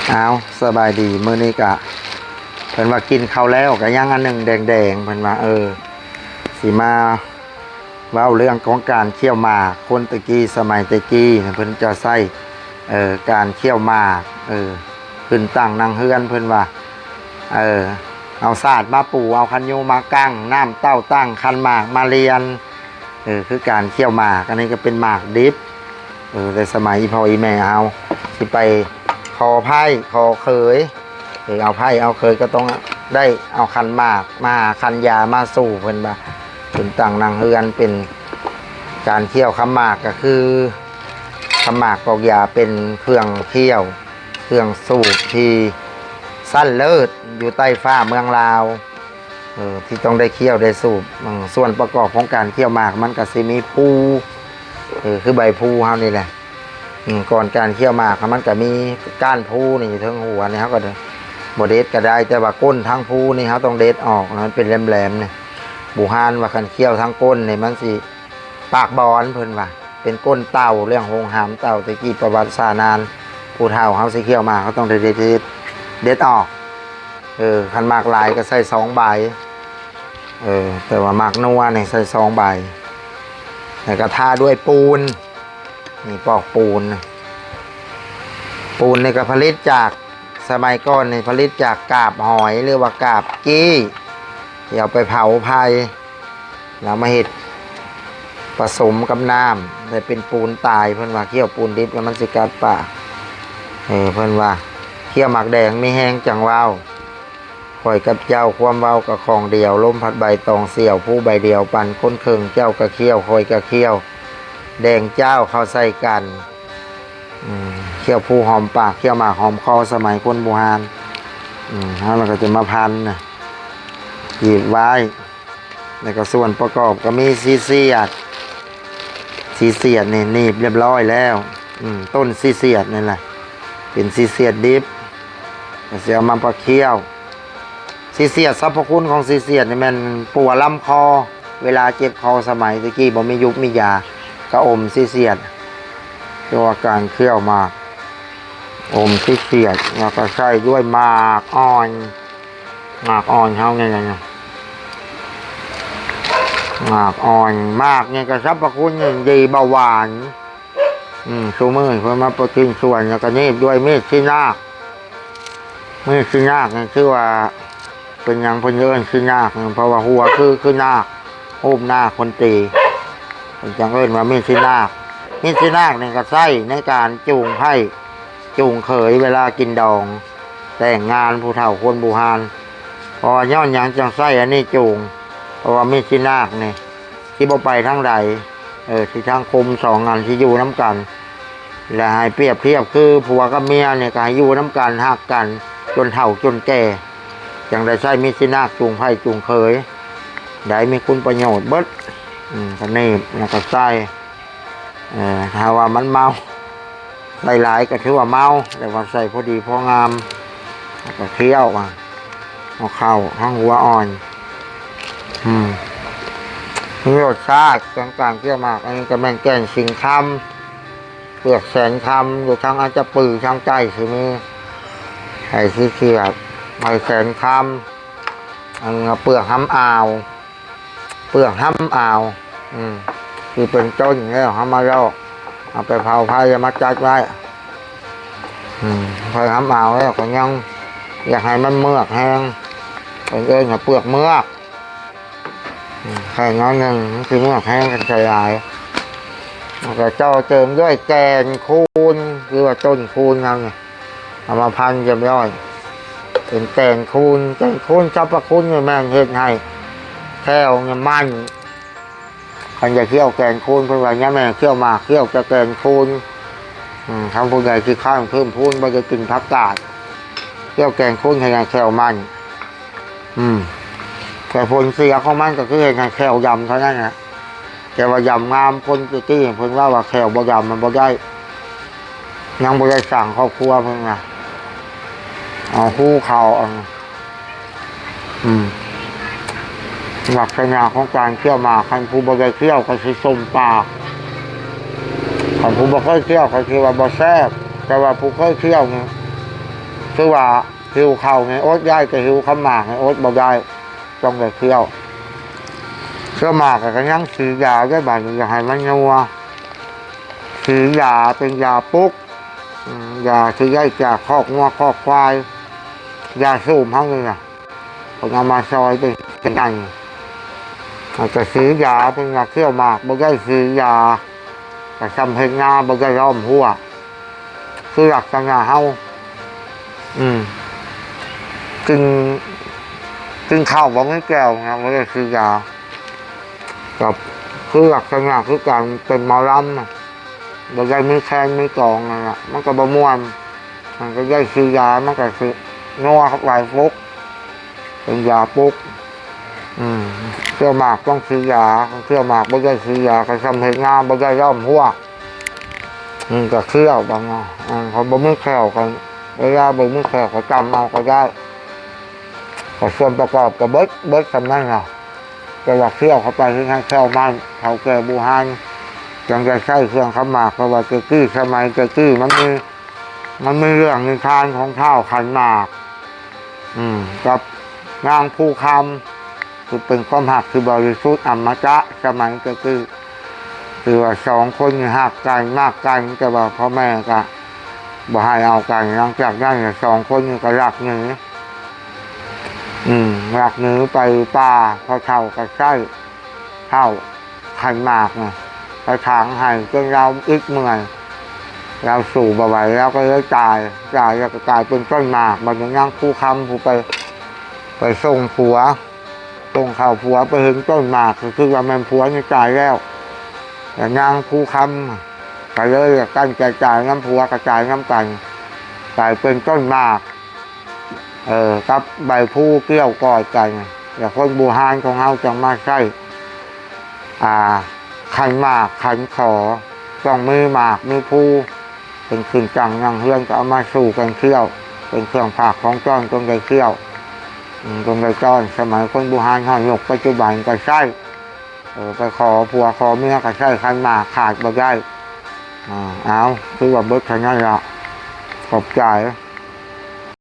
เอาสบายดีมื้อนี้กะเพิ่นว่ากินข้าวแล้วก็ย่างอันหนึ่งแดงๆเพิ่นว่าสิมาเว้าเรื่องของการเคี่ยวหมากคนตะกี้สมัยตะกี้เพิ่นจะใช้การเคี่ยวหมากขึ้นตั้งนางเฮือนเพิ่นว่าเอาศาสตร์มาปูเอาคันโยมากั้งน้ำเต้าตั้งคันหมากมาเรียนคือการเคี่ยวหมากอันนี้ก็เป็นหมากดิบในสมัยอีพ่ออีแม่เอาสิไปคอไผ่คอเคยเอาไผ่เอาเคยก็ต้องได้เอาคันหมากมาคันยามาสู่เพิ่นว่าเป็นต่างนางเฮือนเป็นการเคี่ยวคำหมากก็คือคำหมากปอกยาเป็นเครื่องเคี่ยวเครื่องสูบที่สั้นเลิศอยู่ใต้ฟ้าเมืองลาวที่ต้องได้เคี่ยวได้สูบส่วนประกอบของการเคี่ยวหมากมันก็สิมีภูคือใบภูเฮานี่แหละก่อนการเคี่ยวหมากมันก็มีก้านภูนี่ทั้งหัวนี่เขาก็บดเด็ดก็ได้แต่ว่าก้นทั้งภูนี่เขาต้องเด็ดออกมันเป็นแหลมๆเนี่ยบูฮานว่าคันเคี่ยวทั้งก้นเนี่ยมันสิปากบอนเพิ่นว่าเป็นก้นเต่าเรื่องหงหามเต่าตะกี้ประวัติศาสตร์นานผู้เฒ่าเขาสิเคี่ยวมาเขาต้องเด็ดออกคันหมากลายก็ใส่2 ใบแต่ว่าหมากนัวเนี่ยใส่2 ใบแล้วก็ทาด้วยปูนนี่ปอกปูนนี่ก็ผลิตจากสมัยก่อนนี่ผลิตจากกาบหอยหรือว่ากาบกี้ที่เอาไปเผาไผ่แล้วมาเห็ดผสมกับน้ำแต่เป็นปูนตายเพื่อนว่าเคี่ยวปูนดิบแล้วมันสิกัดปากเพื่อนว่าเคี่ยวหมักแดงไม่แห้งจังว้าวข่อยกับเจ้าความเว้ากับของเดียวลมพัดใบตองเสี่ยวผู้ใบเดียวปั่นค้นเคืองเจ้าก็เคี่ยวข่อยก็เคี่ยวแดงเจ้าเข้าใส่กันเคี่ยวผู้หอมปากเคี่ยวหมากหอมคอสมัยคนโบราณแล้วเราก็จะมาพันหยิบไว้แล้วก็ส่วนประกอบก็มีซีเสียดนี่หนีบเรียบร้อยแล้วต้นซีเสียดนี่แหละเป็นซีเสียดดิบเสียมาปะเคี่ยวซีเสียดสรรพคุณของซีเสียดนี่มันปวดลำคอเวลาเจ็บคอสมัยตะกี้บ่มียุกมียากระอมซีเสียดตัวการเคี่ยวหมากอมซีเสียดแล้วก็ใส่ด้วยหมากอ่อนเขาไงหมากอ่อนมากเนี่ยก็สรรพคุณดีเบาหวานชูมือเพื่อมาประกินส่วนแล้วก็นี่ด้วยมีดชีนาคเนี่ยชื่อว่าเป็นอย่างพนเยินชีนาคเพราะว่าหัวคือนาคอุ้มนาคคนตีเป็นจังเอิญว่ามีดชีนาคเนี่ยก็ใช้ในการจูงไผ่จูงเขยเวลากินดองแต่งงานผู้เฒ่าคนโบราณพอย้อนยังจังไส้อันนี้จูงเพราะว่ามีดชีนาคเนี่ยที่บ่ไปทั้งใดที่ทางคม2 อันที่อยู่น้ำกันและให้เปรียบเทียบคือผัวกับเมียเนี่ยก็ให้อยู่น้ำกันหักกันจนเฒ่าจนแก่อย่างได้ใช้มีดชีนาคจูงไผ่จูงเขยได้มีคุณประโยชน์เบิดก็นี่แล้วก็ใส่ถ้าว่ามันเมาใส่หลายก็ถือว่าเมาแต่ว่าใส่พอดีพองามก็เคี่ยวมาเอาเข้าทั้งหัวอ่อนมีรสชาติกลางๆเคี่ยวมากอันนี้ก็แม่งแก่นสิงคำเปลือกแสนคำอยู่ทั้งอาจจะปือทั้งใจสิมีไข่ซีเขียดไข่แสนคำอันนี้เปลือกห้ำอ่าวคือเป็นต้นแล้วห้ำมาแล้วเอาไปเผาไผ่มาจัดไว้ไผ่ห้ำอ่าวแล้วก็ยังอยากให้มันเมือกแห้งเป็นเอิญกับเปลือกเมือกไข่น้อยหนึ่งคือเมือกแห้งกันใส่ลายแล้วก็เจ้าเจิมด้วยแกนคูนคือว่าต้นคูนนั่นเอามาพันเรียบร้อยเป็นแกนคูนสรรพคุณเนี่ยแม่งเห็ดให้แค่เนี่ยมันคันจะเคี่ยวแกนคูนเพื่อว่าเนี่ยแม่เคี่ยวมากเคี่ยวจะแกนคูนทำผู้ใหญ่คือข้าวเพิ่มพูนมันจะกินผักกาดเคี่ยวแกนคูนให้แค่มันแต่ผลเสียของมันก็คือให้แค่ยำเท่านั้นนะแต่ว่ายำงามคนที่เพิ่งว่าแค่บ่ยำมันบ่ได้ยังบ่ได้สั่งครอบครัวเพิ่งนะเอาคู่เขาลักษณะของการเคี่ยวหมากคันผู้บ่ได้เคี่ยวก็สิส้มปากคันผู้บ่เคยเคี่ยวก็คือว่าบ่แซ่บแต่ว่าผู้เคยเคี่ยวเนี่ย คือว่าหิวข้าวไงอดได้ก็หิวข้าวหมากไงอดบ่ได้ต้องได้เคี่ยวหมากก็ยังซื้อยาได้บางอย่าให้มันนัวซื้อยาเป็นยาปุ๊กยาซื้อได้จากคอกงัวคอกควายยาสูบเขาเลยนะผมเอามาซอยเป็นอันอาจจะซื้อยาเป็นยาเคี่ยวหมากบ่ได้ซื้อยาแต่ทำเพลงงาบ่ได้ล้อมหัวคือหลักสัญญาเฮากินข้าวบ่ไม่แก้วนะบ่ได้ซื้อยากับคือหลักสัญญาคือการเป็นหมอลำบ่ได้มือแข้งมือกองนะมันก็บ่ม่วนมันก็ได้ซื้อยามันก็ซื้อนัวเข้าไปปุ๊กเป็นยาปุ๊กเที่ยวหมากต้องซื้อยาเที่ยวหมากบ่ได้ซื้อยาก็ทำให้งามบ่ได้ย่อมหัวก็เคี่ยวบางเขาบ่มือแขวกันเวลาบ่มือแขวเขาจำเอาก็ได้ก็ส่วนประกอบกับเบิดสำนั่นน่ะแต่ว่าเคี่ยวเข้าไปคือให้แขวมันเขาแก่บูฮานยังจะใช้เครื่องขมากเพราะว่าเกกี้สมัยเกกี้มันมีเรื่องนิทานของข้าวขันหมากกับนางผู้คำคือเป็นความหักคือบริสุทธิ์อมตะสมัยก็คือว่าสองคนหักกันมากกันแต่ว่าพ่อแม่ก็บ่ให้เอากันหลังจากนั้นสองคนก็รักหนีรักหนีไปป่าพอเท่าก็ใช่เท่าขันหมากไงไปทางให้จนเราอึดเมื่อยเราสู่บ่ไหวแล้วก็เลยตายแล้วก็กลายเป็นต้นหมากบางอย่างผู้คำผู้ไปส่งผัวส่งข่าวผัวไปถึงต้นหมากคือว่าแม่ผัวนี่ตายแล้วแต่นางผู้คำก็เลยกันกระจายน้ำผัวกระจายน้ำกันกลายเป็นต้นหมากกับใบผู้เกี่ยวกอดกันอย่างคนบูฮานของเฮาจังมาใช่ขันหมากขันขอต้องมือหมากมือผู้เป็นขึ้นจังยังเฮือนก็เอามาสู่กันเคี่ยวเป็นเครื่องผักของจ้อนตรงใดเคี่ยวตรงใดจ้อนสมัยคนบูฮานห่อยกปัจจุบันก็ใช่ไปขอผัวขอเมียก็ใช่ขันหมากขาดบ่ได้เอาคือว่าเบิดขนาดละขอบใจ